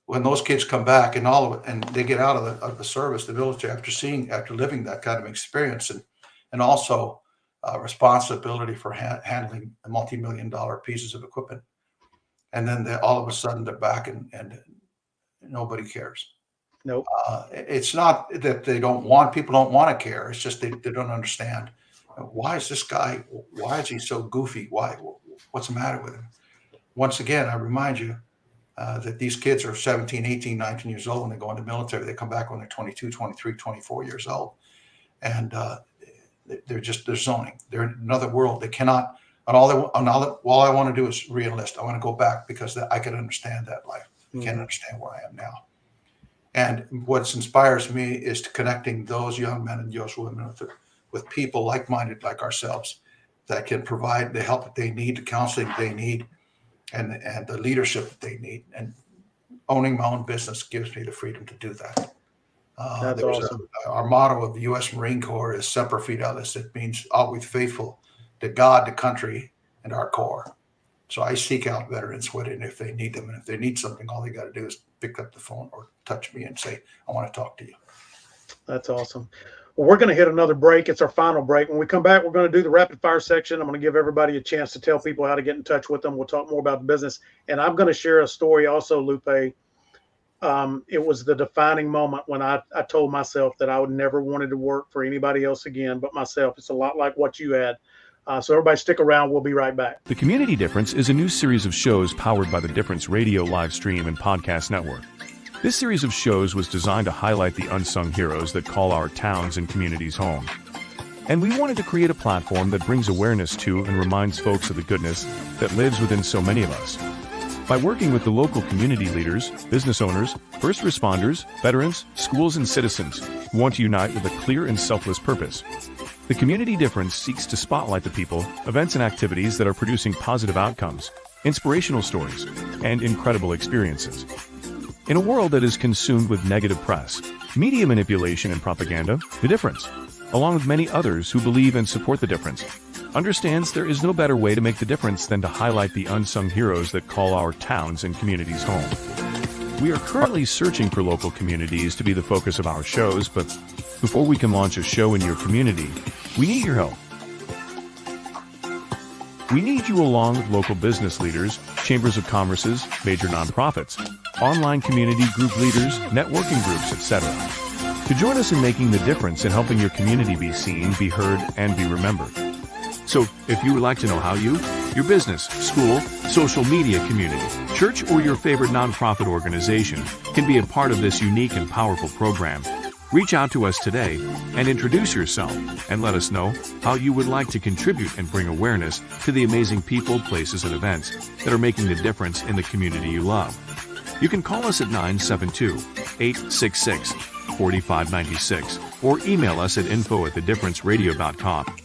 when those kids come back and all of it, and they get out of the service, the military, after living that kind of experience, and also responsibility for handling multi-million-dollar pieces of equipment, and then all of a sudden they're back and nobody cares.
Nope.
It's not that people don't want to care. It's just they don't understand. Why is this guy? Why is he so goofy? What's the matter with him? Once again, I remind you that these kids are 17, 18, 19 years old when they go into the military. They come back when they're 22, 23, 24 years old. And they're zoning. They're in another world. They cannot, all I want to do is re-enlist. I want to go back because I can understand that life. I can't understand where I am now. And what inspires me is to connecting those young men and those women with people like-minded like ourselves that can provide the help that they need, the counseling they need, and the leadership that they need. And owning my own business gives me the freedom to do that.
That's awesome.
Our motto of the U.S. Marine Corps is Semper Fidelis. It means always faithful to God, the country, and our Corps. So I seek out veterans if they need them. And if they need something, all they got to do is pick up the phone or touch me and say, I want to talk to you.
That's awesome. Well, we're going to hit another break. It's our final break. When we come back, we're going to do the rapid fire section. I'm going to give everybody a chance to tell people how to get in touch with them. We'll talk more about the business. And I'm going to share a story also, Lupe. It was the defining moment when I told myself that I would never wanted to work for anybody else again but myself. It's a lot like what you had. So everybody stick around. We'll be right back.
The Community Difference is a new series of shows powered by the Difference Radio live stream and podcast network. This series of shows was designed to highlight the unsung heroes that call our towns and communities home. And we wanted to create a platform that brings awareness to and reminds folks of the goodness that lives within so many of us. By working with the local community leaders, business owners, first responders, veterans, schools, and citizens, we want to unite with a clear and selfless purpose. The Community Difference seeks to spotlight the people, events, and activities that are producing positive outcomes, inspirational stories, and incredible experiences. In a world that is consumed with negative press, media manipulation, and propaganda, The Difference, along with many others who believe and support The Difference, understands there is no better way to make the difference than to highlight the unsung heroes that call our towns and communities home. We are currently searching for local communities to be the focus of our shows, but before we can launch a show in your community, we need your help. We need you along with local business leaders, chambers of commerces, major nonprofits, online community group leaders, networking groups, etc. to join us in making the difference in helping your community be seen, be heard, and be remembered. So, if you would like to know how you, your business, school, social media community, church, or your favorite nonprofit organization can be a part of this unique and powerful program, reach out to us today and introduce yourself and let us know how you would like to contribute and bring awareness to the amazing people, places, and events that are making the difference in the community you love. You can call us at 972-866-4596 or email us at info@thedifferenceradio.com.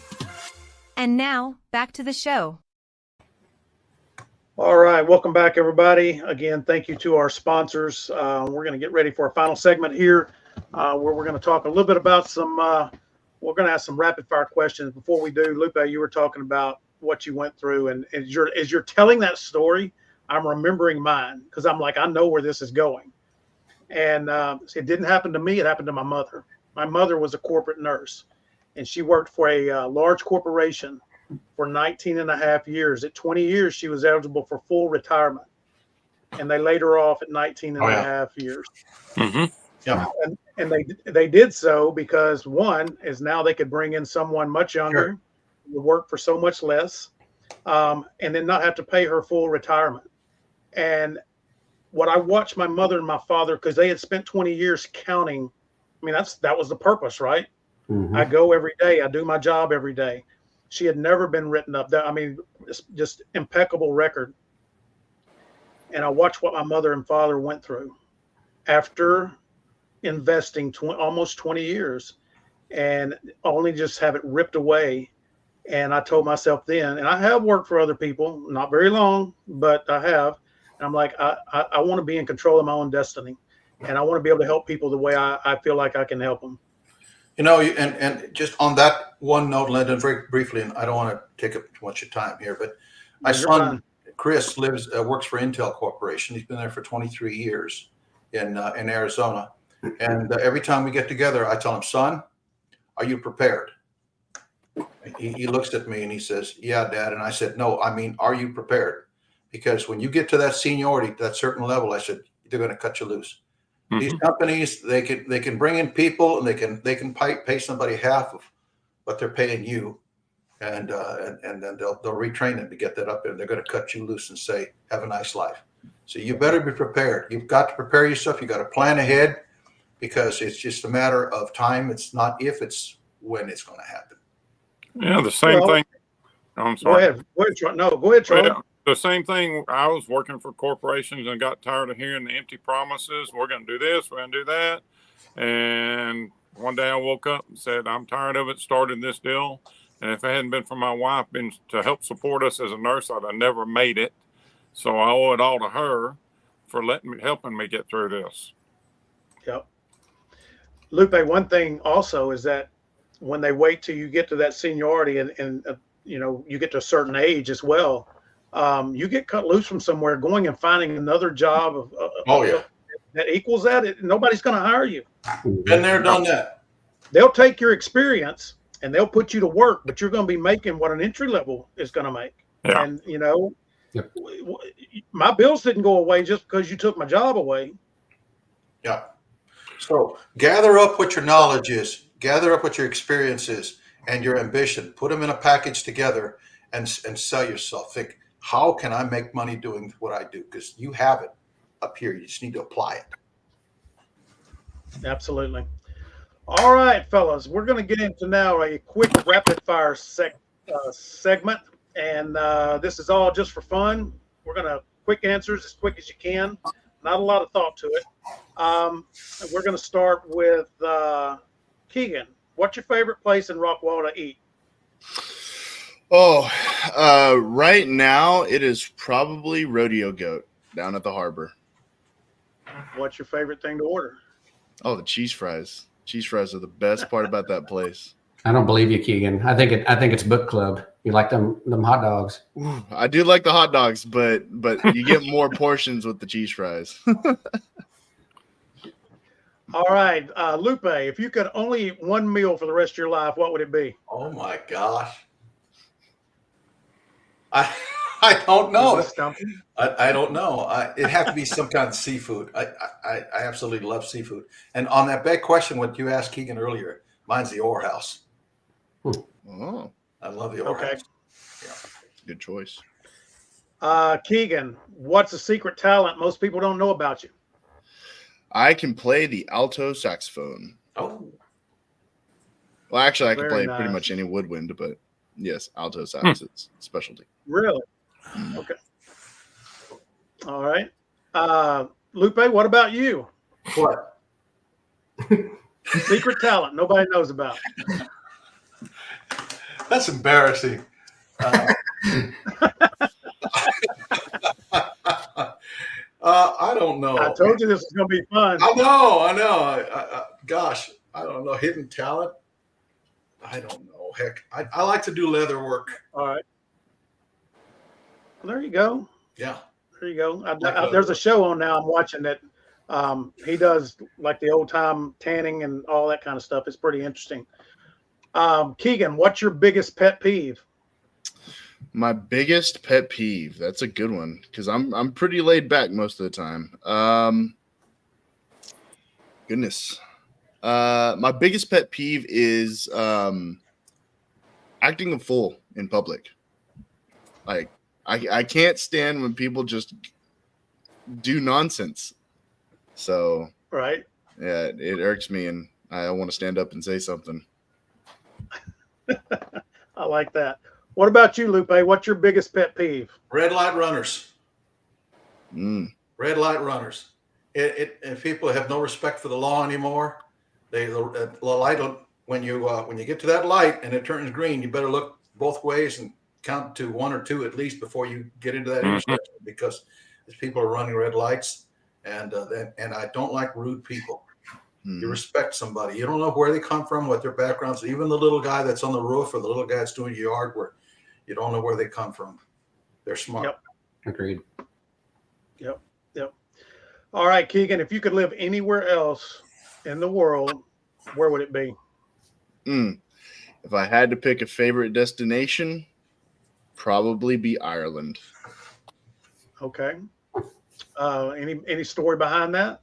And now, back to the show.
All right, welcome back, everybody. Again, thank you to our sponsors. We're going to get ready for our final segment here, where we're going to talk a little bit about some, we're going to ask some rapid fire questions. Before we do, Lupe, you were talking about what you went through, and as you're telling that story, I'm remembering mine, because I'm like, I know where this is going. And it didn't happen to me, it happened to my mother. My mother was a corporate nurse, and she worked for a large corporation for 19 and a half years. At 20 years, she was eligible for full retirement, and they laid her off at 19 and a half years.
Mm-hmm. Yeah.
And they did so because, one, is now they could bring in someone much younger, who would work for so much less, and then not have to pay her full retirement. And what I watched my mother and my father, because they had spent 20 years counting, I mean, that was the purpose, right? Mm-hmm. I go every day. I do my job every day. She had never been written up. I mean, it's just impeccable record. And I watched what my mother and father went through after investing almost 20 years and only just have it ripped away. And I told myself then, and I have worked for other people, not very long, but I have. And I'm like, I want to be in control of my own destiny. And I want to be able to help people the way I feel like I can help them.
You know, and just on that one note, Lendon, very briefly, and I don't want to take up too much of time here, but my son, Chris, works for Intel Corporation. He's been there for 23 years in Arizona. And every time we get together, I tell him, son, are you prepared? He looks at me and he says, yeah, Dad. And I said, no, I mean, are you prepared? Because when you get to that seniority, to that certain level, I said, they're going to cut you loose. Mm-hmm. These companies, they can bring in people and they can pay somebody half of what they're paying you, and then they'll retrain them to get that up there. They're going to cut you loose and say, have a nice life. So you better be prepared. You've got to prepare yourself. You got to plan ahead, because it's just a matter of time. It's not if, it's when it's going to happen.
Yeah, the same thing. I'm sorry.
Go ahead, Charlie.
Yeah. The same thing. I was working for corporations and got tired of hearing the empty promises. We're going to do this. We're going to do that. And one day I woke up and said, I'm tired of it. Started this deal. And if it hadn't been for my wife been to help support us as a nurse, I'd have never made it. So I owe it all to her for helping me get through this.
Yep. Lupe, one thing also is that when they wait till you get to that seniority and you get to a certain age as well, you get cut loose from somewhere, going and finding another job that equals that. Nobody's going to hire you.
Been there, done that.
They'll take your experience and they'll put you to work, but you're going to be making what an entry level is going to make. Yeah. And my bills didn't go away just because you took my job away.
Yeah. So gather up what your knowledge is, gather up what your experience is, and your ambition. Put them in a package together and sell yourself. Think, how can I make money doing what I do? Because you have it up here. You just need to apply it.
Absolutely. All right, fellas, we're going to get into now a quick rapid fire segment. And this is all just for fun. We're going to quick answers as quick as you can. Not a lot of thought to it. We're going to start with Keegan. What's your favorite place in Rockwall to eat?
Oh, right now it is probably Rodeo Goat down at the harbor.
What's your favorite thing to order?
Oh, the cheese fries. Cheese fries are the best part about that place.
I don't believe you, Keegan. I think it's book club. You like them hot dogs?
Ooh, I do like the hot dogs, but you get more portions with the cheese fries.
All right, Lupe, if you could only eat one meal for the rest of your life, what would it be?
Oh my gosh. I don't know. I don't know. It'd have to be some kind of seafood. I absolutely love seafood. And on that big question, what you asked Keegan earlier, mine's the Orr House.
Oh,
I love the Orr House. Yeah.
Good choice.
Keegan, what's a secret talent most people don't know about you?
I can play the alto saxophone.
Oh.
Well, actually, I can play
Very
pretty
nice.
much any woodwind, but yes, alto sax is specialty.
Really? Okay. All right. Lupe, what about you?
What?
Secret talent nobody knows about.
That's embarrassing. I don't know.
I told you this was going to be fun.
I know. Gosh, I don't know. Hidden talent? I don't know. Heck, I like to do leather work.
All right. Well, there you go.
Yeah.
There you go. There's a show on now I'm watching that he does like the old time tanning and all that kind of stuff. It's pretty interesting. Keegan, what's your biggest pet peeve?
My biggest pet peeve. That's a good one because I'm pretty laid back most of the time. Goodness. My biggest pet peeve is acting a fool in public. Like I can't stand when people just do nonsense. So
Right.
yeah, it irks me, and I want to stand up and say something.
I like that. What about you, Lupe? What's your biggest pet peeve?
Red light runners.
Red
light runners. If people have no respect for the law anymore, the light when you get to that light and it turns green, you better look both ways and count to one or two at least before you get into that intersection, because these people are running red lights, and I don't like rude people. You respect somebody. You don't know where they come from, what their backgrounds. Even the little guy that's on the roof or the little guy that's doing your yard work, you don't know where they come from. They're smart.
Yep.
Agreed.
Yep. All right, Keegan, if you could live anywhere else in the world, where would it be?
If I had to pick a favorite destination, probably be Ireland.
Okay. Any story behind that?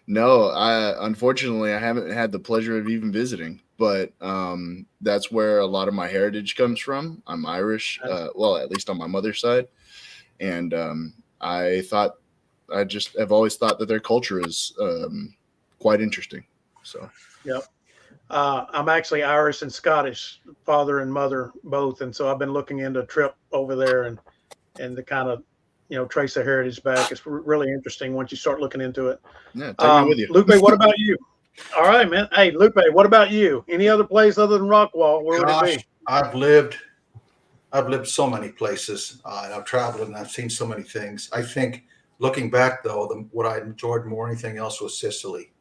No, unfortunately I haven't had the pleasure of even visiting, but that's where a lot of my heritage comes from. I'm Irish, well, at least on my mother's side, and I have always thought that their culture is quite interesting. So,
yep. I'm actually Irish and Scottish, father and mother both, and so I've been looking into a trip over there and to kind of trace the heritage back. It's really interesting once you start looking into it.
Yeah, take me with you.
Lupe, what about you? All right, man. Hey, Lupe, what about you? Any other place other than Rockwall? Where would it be?
I've lived so many places. And I've traveled and I've seen so many things. I think looking back though, what I enjoyed more than anything else was Sicily.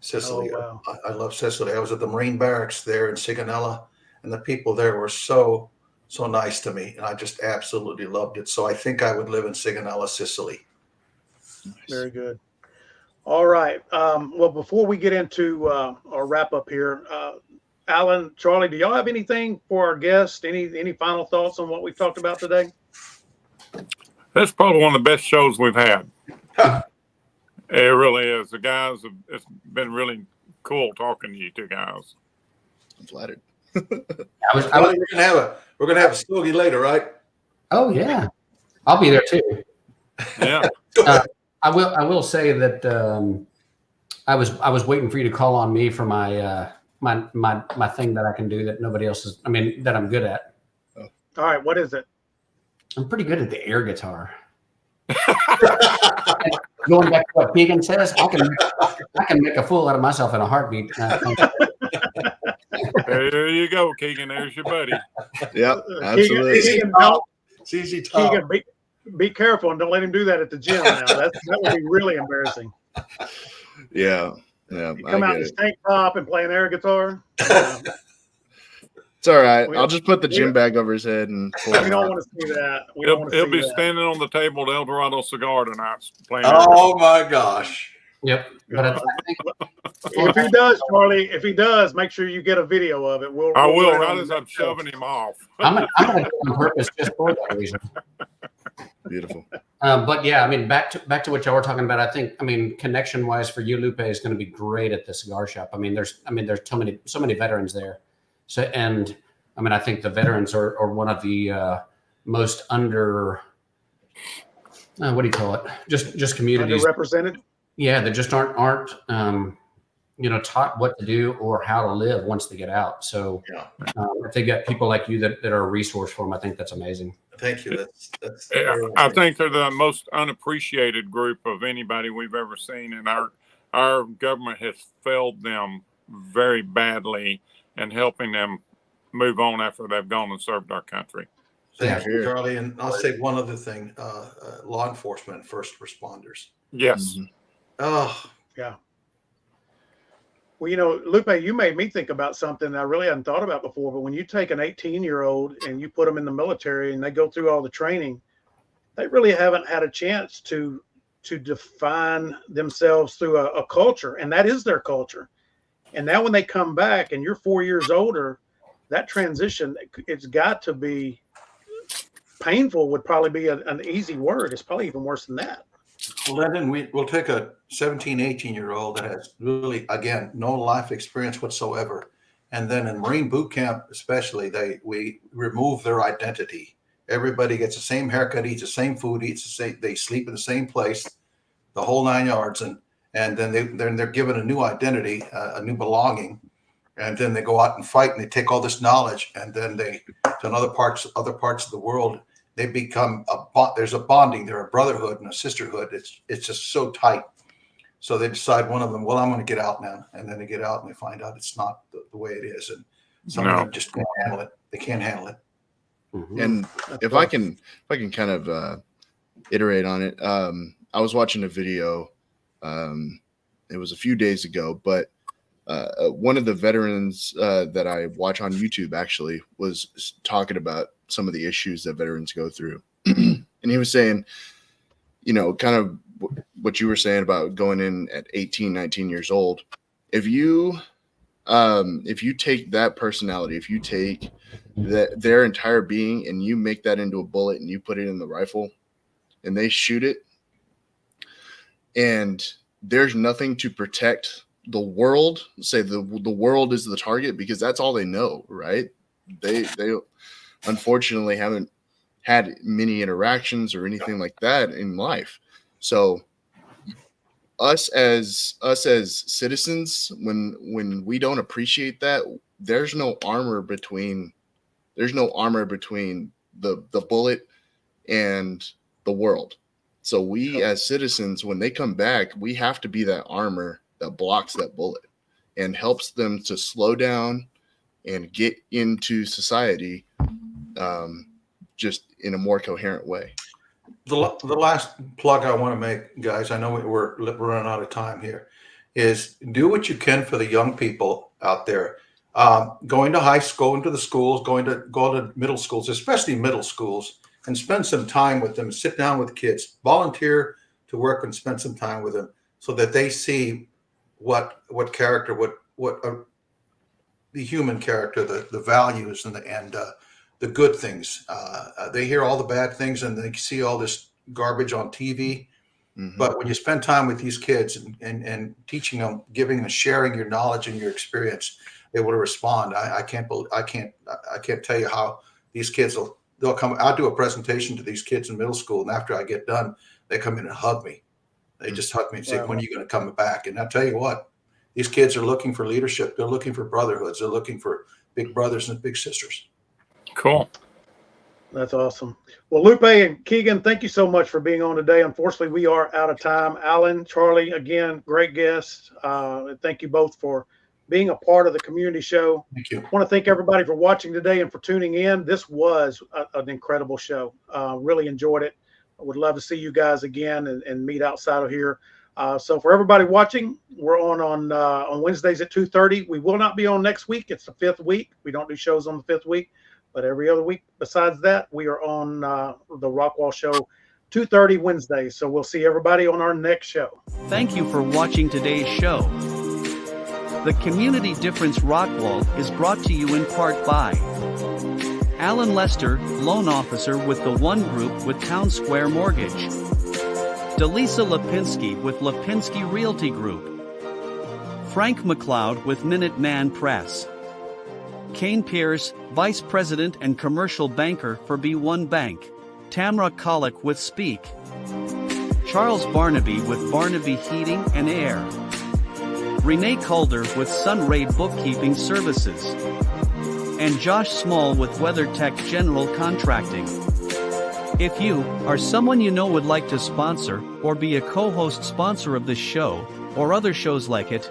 Sicily.
Oh, wow.
I love Sicily. I was at the Marine Barracks there in Sigonella, and the people there were so nice to me, and I just absolutely loved it. So I think I would live in Sigonella, Sicily.
Very good. All right. Well, before we get into our wrap up here, Alan, Charlie, do y'all have anything for our guest? Any final thoughts on what we've talked about today?
That's probably one of the best shows we've had. It really is. The guys, it's been really cool talking to you two guys.
I'm flattered.
We're gonna have a stogie later, right?
Oh yeah, I'll be there too.
Yeah.
I will say that I was waiting for you to call on me for my my thing that I can do that nobody else is. I mean, that I'm good at.
All right, what is it?
I'm pretty good at the air guitar. Going back to what Keegan says, I can make a fool out of myself in a heartbeat.
There you go, Keegan. There's your buddy.
Yep, absolutely.
Keegan, be careful and don't let him do that at the gym now. That would be really embarrassing.
Yeah.
You come out in his tank top and play an air guitar.
It's all right. I'll just put the gym bag over his head and pull
we
him
don't
out.
want to see that.
He'll be standing on the table at El Dorado Cigar tonight. Playing
Oh my gosh.
Yep. But I think
if he does, Charlie, if he does, make sure you get a video of it.
I
We'll
will,
get it
right
on
as
the
I'm shoving him off.
I'm going to do it on purpose just for that reason.
Beautiful.
But yeah, I mean, back to what y'all were talking about. I think, I mean, connection wise for you, Lupe, is going to be great at the cigar shop. I mean, there's so many veterans there. So, and I mean, I think the veterans are one of the most under, what do you call it? Just communities.
Underrepresented.
Yeah, they just aren't taught what to do or how to live once they get out. So if they got people like you that are a resource for them, I think that's amazing.
Thank you. That's
I think they're the most unappreciated group of anybody we've ever seen, and our government has failed them very badly in helping them move on after they've gone and served our country.
Thank you, Charlie. And I'll say one other thing: law enforcement, and first responders.
Yes.
Mm-hmm.
Oh,
yeah. Well, Lupe, you made me think about something I really hadn't thought about before. But when you take an 18-year-old and you put them in the military and they go through all the training, they really haven't had a chance to define themselves through a culture, and that is their culture. And now when they come back and you're 4 years older, that transition, it's got to be painful. Would probably be an easy word. It's probably even worse than that.
Lendon, we'll take a 17, 18-year-old that has really, again, no life experience whatsoever. And then in Marine boot camp, especially, we remove their identity. Everybody gets the same haircut, eats the same food, they sleep in the same place, the whole 9 yards. And then they're given a new identity, a new belonging. And then they go out and fight, and they take all this knowledge, and then to other parts of the world, they become there's a bonding, there's a brotherhood and a sisterhood. It's just so tight. So they decide, one of them, well, I'm going to get out now. And then they get out and they find out it's not the way it is. And some of them just can't handle it. They can't handle it.
Mm-hmm.
And if I can kind of iterate on it, I was watching a video. It was a few days ago, but one of the veterans that I watch on YouTube actually was talking about some of the issues that veterans go through. And he was saying, kind of what you were saying about going in at 18, 19 years old. If you take that personality, if you take their entire being and you make that into a bullet and you put it in the rifle and they shoot it, and there's nothing to protect the world, say the world is the target, because that's all they know, right? They unfortunately haven't had many interactions or anything like that in life. So us as citizens, when we don't appreciate that, there's no armor between the bullet and the world. So we as citizens, when they come back, we have to be that armor that blocks that bullet and helps them to slow down and get into society just in a more coherent way.
The last plug I want to make, guys, I know we're running out of time here, is do what you can for the young people out there. Going to high school, into the schools, go to middle schools, especially middle schools, and spend some time with them. Sit down with kids, volunteer to work and spend some time with them, so that they see what character, what the human character, the values, and the good things. They hear all the bad things and they see all this garbage on TV. Mm-hmm. But when you spend time with these kids and teaching them, giving them, sharing your knowledge and your experience, they will respond. I can't tell you how these kids they'll come. I'll do a presentation to these kids in middle school, and after I get done, they come in and hug me. They just hug me and say, when are you going to come back? And I'll tell you what, these kids are looking for leadership. They're looking for brotherhoods. They're looking for big brothers and big sisters.
Cool.
That's awesome. Well, Lupe and Keegan, thank you so much for being on today. Unfortunately, we are out of time. Alan, Charlie, again, great guests. Thank you both for being a part of the community show.
Thank you.
I want to thank everybody for watching today and for tuning in. This was an incredible show. Really enjoyed it. I would love to see you guys again and meet outside of here. So for everybody watching, we're on Wednesdays at 2:30. We will not be on next week. It's the 5th week. We don't do shows on the 5th week, but every other week besides that, we are on the Rockwall Show 2:30 Wednesdays. So we'll see everybody on our next show.
Thank you for watching today's show. The Community Difference Rockwall is brought to you in part by Alan Lester, loan officer with the One Group with Town Square Mortgage, Delisa Lipinski with Lipinski Realty Group, Frank McLeod with Minuteman Press, Kane Pierce, Vice President and Commercial Banker for B1 Bank, Tamra Kollick with Speak, Charles Barnaby with Barnaby Heating and Air, Renee Calder with Sunray Bookkeeping Services, and Josh Small with WeatherTech General Contracting. If you, or someone you know would like to sponsor, or be a co-host sponsor of this show, or other shows like it,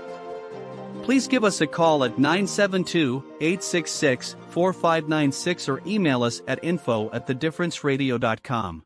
please give us a call at 972-866-4596 or email us at info@thedifferenceradio.com.